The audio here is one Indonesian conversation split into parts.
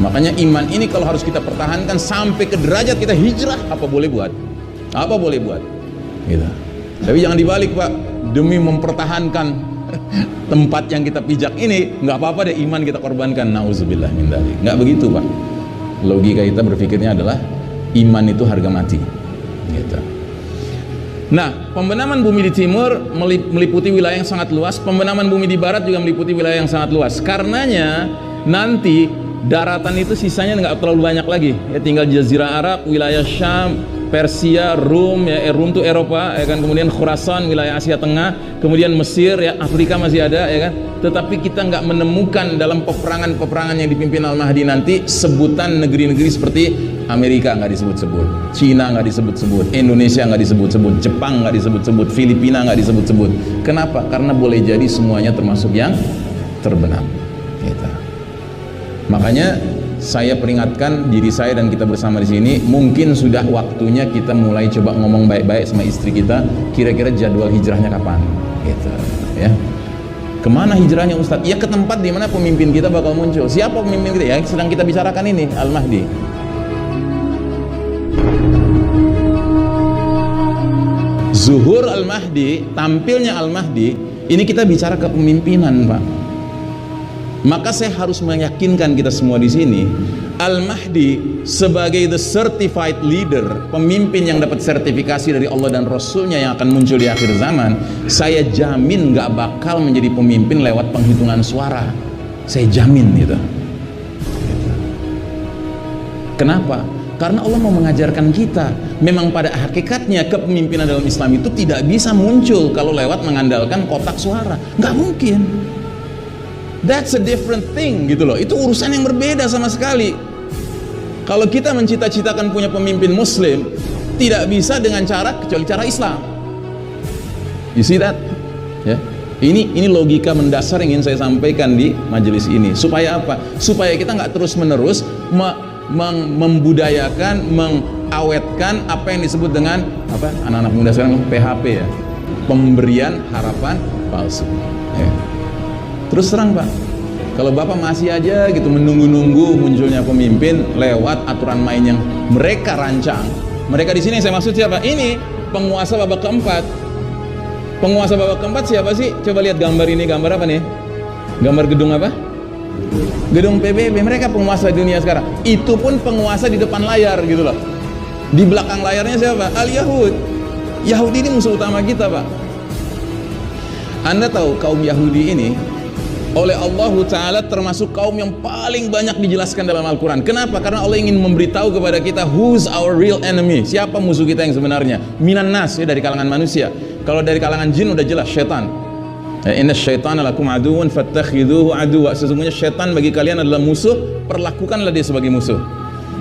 Makanya iman ini kalau harus kita pertahankan sampai ke derajat kita hijrah, apa boleh buat, gitu. Tapi jangan dibalik, Pak, demi mempertahankan tempat yang kita pijak ini, nggak apa-apa deh iman kita korbankan. Nauzubillah min dzalik. Nggak begitu, Pak. Logika kita berpikirnya adalah iman itu harga mati, gitu. Nah, pembenaman bumi di timur meliputi wilayah yang sangat luas, pembenaman bumi di barat juga meliputi wilayah yang sangat luas. Karenanya nanti daratan itu sisanya nggak terlalu banyak lagi, ya tinggal Jazirah Arab, wilayah Syam, Persia, Rum, ya Rum itu Eropa, ya kan, kemudian Khurasan, wilayah Asia Tengah, kemudian Mesir, ya Afrika masih ada, ya kan. Tetapi kita nggak menemukan dalam peperangan yang dipimpin Al-Mahdi nanti sebutan negeri-negeri seperti Amerika nggak disebut-sebut, Cina nggak disebut-sebut, Indonesia nggak disebut-sebut, Jepang nggak disebut-sebut, Filipina nggak disebut-sebut. Kenapa? Karena boleh jadi semuanya termasuk yang terbenam. Gitu. Makanya saya peringatkan diri saya dan kita bersama di sini, mungkin sudah waktunya kita mulai coba ngomong baik-baik sama istri kita, kira-kira jadwal hijrahnya kapan, gitu, ya. Kemana hijrahnya Ustadz? Ya ke tempat di mana pemimpin kita bakal muncul. Siapa pemimpin kita? Ya sedang kita bicarakan ini, Al-Mahdi. Zuhur Al-Mahdi, tampilnya Al-Mahdi, ini kita bicara kepemimpinan, Pak. Maka saya harus meyakinkan kita semua di sini, Al-Mahdi sebagai the certified leader, pemimpin yang dapat sertifikasi dari Allah dan Rasulnya yang akan muncul di akhir zaman, saya jamin gak bakal menjadi pemimpin lewat penghitungan suara. Saya jamin gitu. Kenapa? Karena Allah mau mengajarkan kita, memang pada hakikatnya kepemimpinan dalam Islam itu tidak bisa muncul kalau lewat mengandalkan kotak suara. Gak mungkin. That's a different thing, gitu loh. Itu urusan yang berbeda sama sekali. Kalau kita mencita-citakan punya pemimpin Muslim, tidak bisa dengan cara kecuali cara Islam. You see that? Ya. Ini logika mendasar yang ingin saya sampaikan di majelis ini. Supaya apa? Supaya kita nggak terus-menerus membudayakan, mengawetkan apa yang disebut dengan apa? Anak-anak muda sekarang PHP ya. Pemberian harapan palsu. Ya. Terus terang, Pak, kalau Bapak masih aja gitu menunggu-nunggu munculnya pemimpin lewat aturan main yang mereka rancang. Mereka di sini yang saya maksud siapa? Ini penguasa babak keempat. Penguasa babak keempat siapa sih? Coba lihat gambar ini, gambar apa nih? Gambar gedung apa? Gedung PBB. Mereka penguasa dunia sekarang. Itu pun penguasa di depan layar gitu loh. Di belakang layarnya siapa? Al-Yahud. Yahudi ini musuh utama kita, Pak. Anda tahu kaum Yahudi ini oleh Allah Ta'ala termasuk kaum yang paling banyak dijelaskan dalam Al-Quran. Kenapa? Karena Allah ingin memberitahu kepada kita who's our real enemy, siapa musuh kita yang sebenarnya. Minan nas, ya, dari kalangan manusia. Kalau dari kalangan jin udah jelas, syaitan. Inna syaitana lakum aduun fattakhidhuhu aduwa. Sesungguhnya syaitan bagi kalian adalah musuh, perlakukanlah dia sebagai musuh.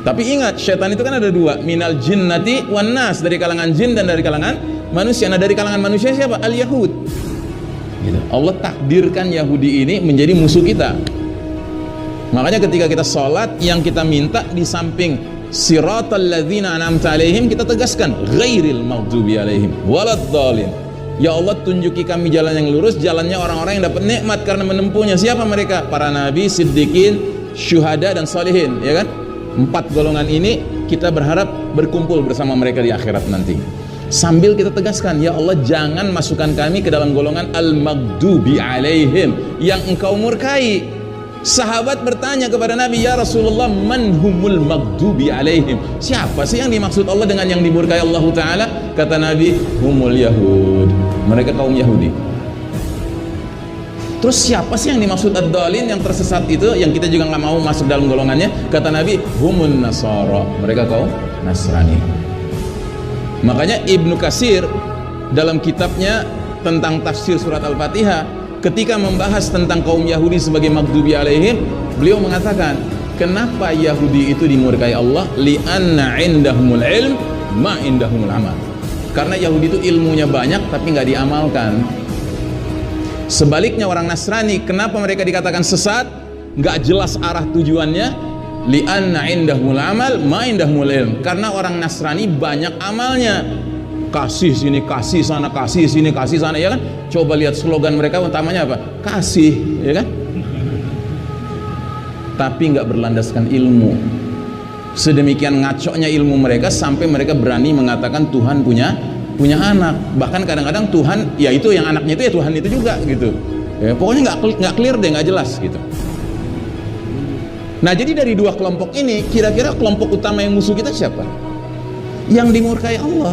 Tapi ingat, syaitan itu kan ada dua, minal jinnati wan nas, dari kalangan jin dan dari kalangan manusia. Nah, dari kalangan manusia siapa? Al-Yahud. Gitu. Allah takdirkan Yahudi ini menjadi musuh kita. Makanya ketika kita sholat, yang kita minta di samping siratal ladzina an'amta alaihim, kita tegaskan ghairil maghdubi alaihim waladdallin. Ya Allah, tunjuki kami jalan yang lurus, jalannya orang-orang yang dapat nikmat karena menempuhnya. Siapa mereka? Para nabi, siddiqin, syuhada dan salihin, ya kan? 4 golongan ini kita berharap berkumpul bersama mereka di akhirat nanti. Sambil kita tegaskan, ya Allah, jangan masukkan kami ke dalam golongan al-maghdubi alaihim, yang engkau murkai. Sahabat bertanya kepada Nabi, ya Rasulullah, man humul maghdubi alaihim? Siapa sih yang dimaksud Allah dengan yang dimurkai Allah Ta'ala? Kata Nabi, humul Yahud. Mereka kaum Yahudi. Terus siapa sih yang dimaksud ad-dhalin, yang tersesat itu, yang kita juga nggak mau masuk dalam golongannya? Kata Nabi, humun Nasara. Mereka kaum Nasrani. Makanya Ibnu Katsir dalam kitabnya tentang tafsir surat Al-Fatihah, ketika membahas tentang kaum Yahudi sebagai maghdubi alaihim, beliau mengatakan, kenapa Yahudi itu dimurkai Allah? Li'anna indahumul ilm ma indahumul amal. Karena Yahudi itu ilmunya banyak tapi nggak diamalkan. Sebaliknya orang Nasrani, kenapa mereka dikatakan sesat? Nggak jelas arah tujuannya. Li'anna indahumul amal ma indahumul ilm. Karena orang Nasrani banyak amalnya, kasih sini, kasih sana, kasih sini, kasih sana, ya kan? Coba lihat slogan mereka utamanya apa? Kasih, ya kan? tapi nggak berlandaskan ilmu. Sedemikian ngaconya ilmu mereka sampai mereka berani mengatakan Tuhan punya anak. Bahkan kadang-kadang Tuhan, ya itu yang anaknya itu ya Tuhan itu juga gitu. Ya, pokoknya nggak clear deh, nggak jelas gitu. Nah, jadi dari dua kelompok ini, kira-kira kelompok utama yang musuh kita siapa? Yang dimurkai Allah.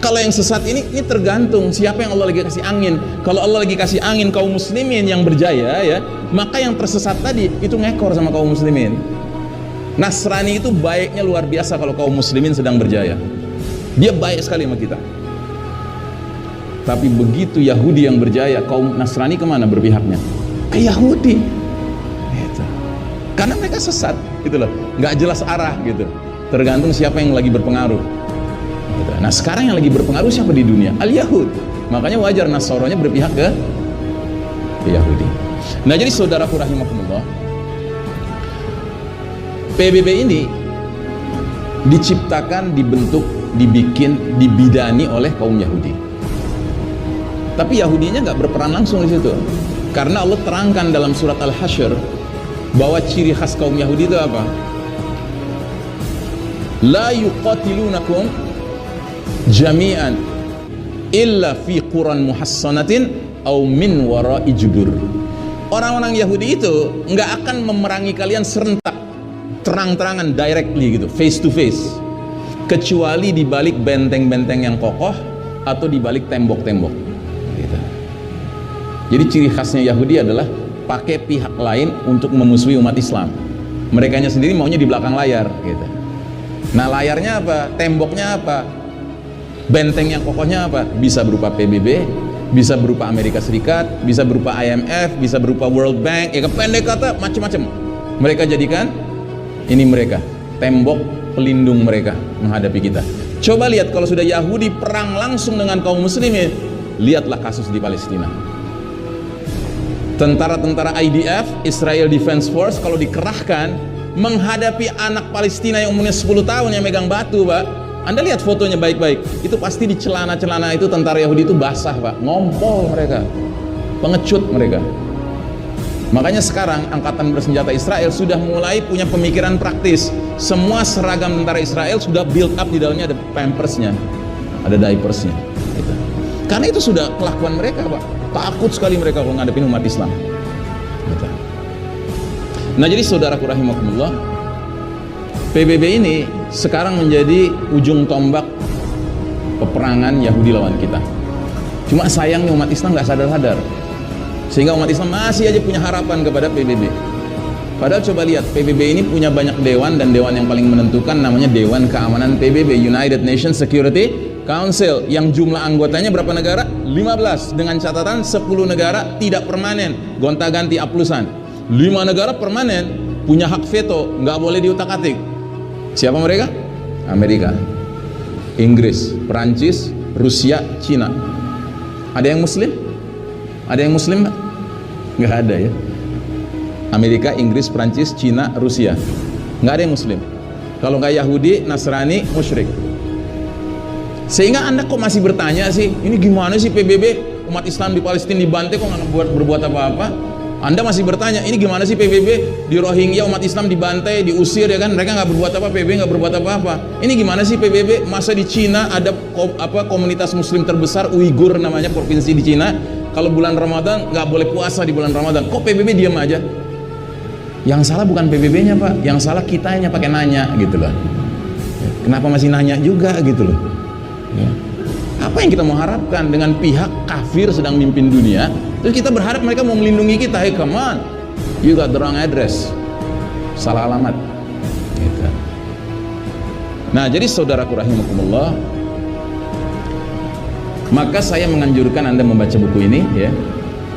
Kalau yang sesat ini tergantung siapa yang Allah lagi kasih angin. Kalau Allah lagi kasih angin kaum muslimin yang berjaya ya, maka yang tersesat tadi itu ngekor sama kaum muslimin. Nasrani itu baiknya luar biasa kalau kaum muslimin sedang berjaya. Dia baik sekali sama kita. Tapi begitu Yahudi yang berjaya, kaum Nasrani kemana berpihaknya? Ke Yahudi. Gitu. Karena mereka sesat, gitu loh. Nggak jelas arah gitu. Tergantung siapa yang lagi berpengaruh. Gitu. Nah sekarang yang lagi berpengaruh siapa di dunia? Al-Yahud. Makanya wajar Nasoronya berpihak ke Yahudi. Nah jadi saudaraku rahimakumullah, PBB ini diciptakan, dibentuk, dibikin, dibidani oleh kaum Yahudi. Tapi Yahudinya nggak berperan langsung di situ, karena Allah terangkan dalam surat Al-Hasyr bahwa ciri khas kaum Yahudi itu apa? La yuqatilunakum jami'an illa fi quran muhassanatin aw min wara'i judur. Orang-orang Yahudi itu nggak akan memerangi kalian serentak, terang-terangan, directly gitu, face to face, kecuali di balik benteng-benteng yang kokoh atau di balik tembok-tembok gitu. Jadi ciri khasnya Yahudi adalah pakai pihak lain untuk memusuhi umat Islam. Merekanya sendiri maunya di belakang layar gitu. Nah layarnya apa? Temboknya apa? Benteng yang kokohnya apa? Bisa berupa PBB, bisa berupa Amerika Serikat, bisa berupa IMF, bisa berupa World Bank, ya pendek kata macam-macam. Mereka jadikan ini mereka, tembok pelindung mereka menghadapi kita. Coba lihat kalau sudah Yahudi perang langsung dengan kaum muslimin, lihatlah kasus di Palestina. Tentara-tentara IDF, Israel Defense Force, kalau dikerahkan menghadapi anak Palestina yang umurnya 10 tahun yang megang batu, Pak. Anda lihat fotonya baik-baik. Itu pasti di celana-celana itu tentara Yahudi itu basah, Pak. Ngompol mereka. Pengecut mereka. Makanya sekarang angkatan bersenjata Israel sudah mulai punya pemikiran praktis. Semua seragam tentara Israel sudah build up, di dalamnya ada pampersnya, ada diapersnya gitu. Karena itu sudah kelakuan mereka, Pak. Takut sekali mereka kalau ngadepin umat Islam gitu. Nah jadi saudaraku rahimakumullah, PBB ini sekarang menjadi ujung tombak peperangan Yahudi lawan kita. Cuma sayangnya umat Islam nggak sadar-sadar, sehingga umat Islam masih aja punya harapan kepada PBB. Padahal coba lihat, PBB ini punya banyak dewan, dan dewan yang paling menentukan namanya Dewan Keamanan PBB, United Nations Security Council, yang jumlah anggotanya berapa negara? 15, dengan catatan 10 negara tidak permanen, gonta-ganti aplusan. 5 negara permanen, punya hak veto, nggak boleh diutak-atik. Siapa mereka? Amerika, Inggris, Perancis, Rusia, Cina. Ada yang muslim? Ada yang muslim? Nggak ada ya. Amerika, Inggris, Perancis, Cina, Rusia, nggak ada yang muslim. Kalau nggak Yahudi, Nasrani, musyrik. Sehingga Anda kok masih bertanya sih, ini gimana sih PBB, umat Islam di Palestina dibantai kok nggak berbuat apa-apa? Anda masih bertanya, ini gimana sih PBB, di Rohingya umat Islam dibantai, diusir ya kan, mereka nggak berbuat apa, PBB nggak berbuat apa-apa. Ini gimana sih PBB, masa di Cina ada komunitas muslim terbesar, Uighur namanya, provinsi di Cina, kalau bulan Ramadan nggak boleh puasa di bulan Ramadan, kok PBB diam aja? Yang salah bukan PBB-nya, Pak, yang salah kitanya pakai nanya gitu loh. Kenapa masih nanya juga gitu loh ya. Apa yang kita mau harapkan dengan pihak kafir sedang mimpin dunia, terus kita berharap mereka mau melindungi kita? Hey, come on, you got the wrong address, salah alamat gitu. Nah jadi saudaraku rahimakumullah, maka saya menganjurkan Anda membaca buku ini ya.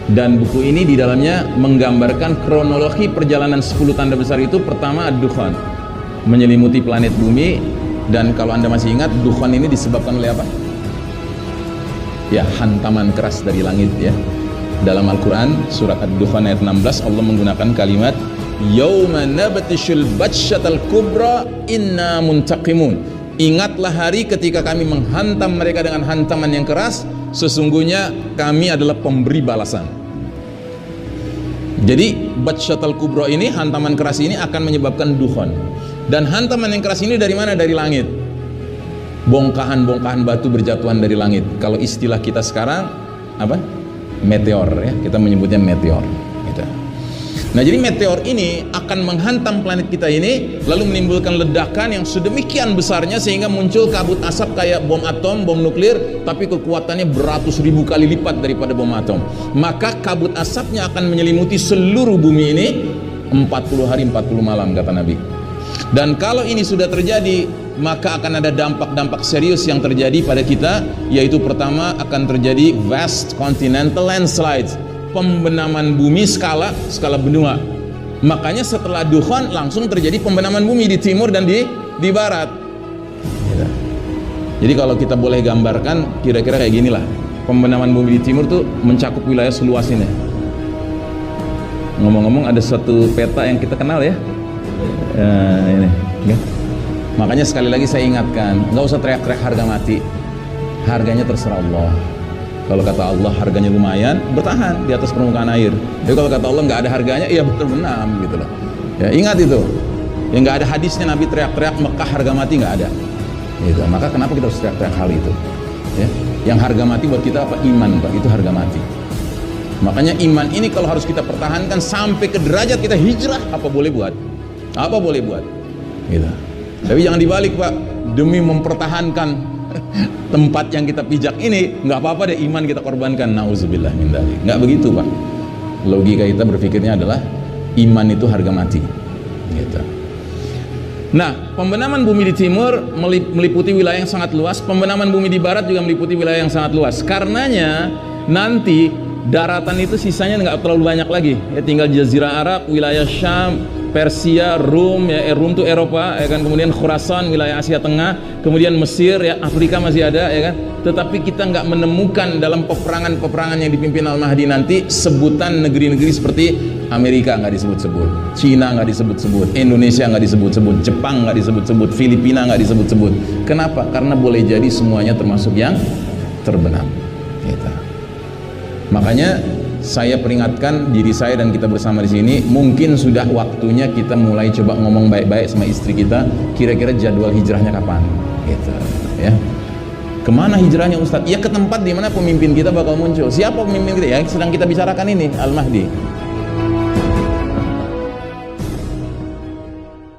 Dan buku ini di dalamnya menggambarkan kronologi perjalanan 10 tanda besar itu. Pertama ad-dukhan, menyelimuti planet bumi. Dan kalau Anda masih ingat, dukhan ini disebabkan oleh apa? Ya, hantaman keras dari langit ya. Dalam Al-Quran surat Ad-Dukhan ayat 16, Allah menggunakan kalimat Yawma nabtishul batsyatal kubra inna muntaqimun. Ingatlah hari ketika kami menghantam mereka dengan hantaman yang keras, sesungguhnya kami adalah pemberi balasan. Jadi Batshatul Kubra ini, hantaman keras ini akan menyebabkan dukhon. Dan hantaman yang keras ini dari mana? Dari langit. Bongkahan-bongkahan batu berjatuhan dari langit. Kalau istilah kita sekarang apa? Meteor ya, kita menyebutnya meteor gitu. Nah, jadi meteor ini akan menghantam planet kita ini, lalu menimbulkan ledakan yang sedemikian besarnya sehingga muncul kabut asap kayak bom atom, bom nuklir, tapi kekuatannya beratus ribu kali lipat daripada bom atom. Maka kabut asapnya akan menyelimuti seluruh bumi ini 40 hari 40 malam kata Nabi. Dan kalau ini sudah terjadi, maka akan ada dampak-dampak serius yang terjadi pada kita, yaitu pertama akan terjadi vast continental landslides, pembenaman bumi skala benua. Makanya setelah dukhon langsung terjadi pembenaman bumi di timur dan di barat. Jadi kalau kita boleh gambarkan kira-kira kayak ginilah. Pembenaman bumi di timur tuh mencakup wilayah seluas ini. Ngomong-ngomong ada satu peta yang kita kenal ya. Ini ya. Makanya sekali lagi saya ingatkan, nggak usah teriak-teriak harga mati, harganya terserah Allah. Kalau kata Allah harganya lumayan, bertahan di atas permukaan air. Jadi kalau kata Allah nggak ada harganya, iya berbenam gitu loh. Ya, ingat itu. Ya nggak ada hadisnya Nabi teriak-teriak Mekah harga mati, nggak ada. Gitu. Maka kenapa kita harus teriak-teriak hal itu? Ya. Yang harga mati buat kita apa? Iman, Pak. Itu harga mati. Makanya iman ini kalau harus kita pertahankan sampai ke derajat kita hijrah, apa boleh buat? Apa boleh buat? Gitu. Tapi jangan dibalik, Pak. Demi mempertahankan tempat yang kita pijak ini, nggak apa-apa deh iman kita korbankan. Nauzubillah min dzalik. Nggak begitu, Pak. Logika kita berpikirnya adalah iman itu harga mati. Gitu. Nah, pembenaman bumi di timur meliputi wilayah yang sangat luas. Pembenaman bumi di barat juga meliputi wilayah yang sangat luas. Karenanya nanti daratan itu sisanya nggak terlalu banyak lagi. Ya, tinggal Jazirah Arab, wilayah Syam, Persia, Rum, ya Rum itu Eropa, ya kan, kemudian Khurasan, wilayah Asia Tengah, kemudian Mesir, ya Afrika masih ada, ya kan. Tetapi kita nggak menemukan dalam peperangan yang dipimpin Al-Mahdi nanti sebutan negeri-negeri seperti Amerika nggak disebut-sebut, Cina nggak disebut-sebut, Indonesia nggak disebut-sebut, Jepang nggak disebut-sebut, Filipina nggak disebut-sebut. Kenapa? Karena boleh jadi semuanya termasuk yang terbenam. Gitu. Makanya saya peringatkan diri saya dan kita bersama di sini, mungkin sudah waktunya kita mulai coba ngomong baik-baik sama istri kita, kira-kira jadwal hijrahnya kapan, gitu, ya. Kemana hijrahnya Ustadz? Ya ke tempat di mana pemimpin kita bakal muncul. Siapa pemimpin kita? Ya sedang kita bicarakan ini, Al-Mahdi.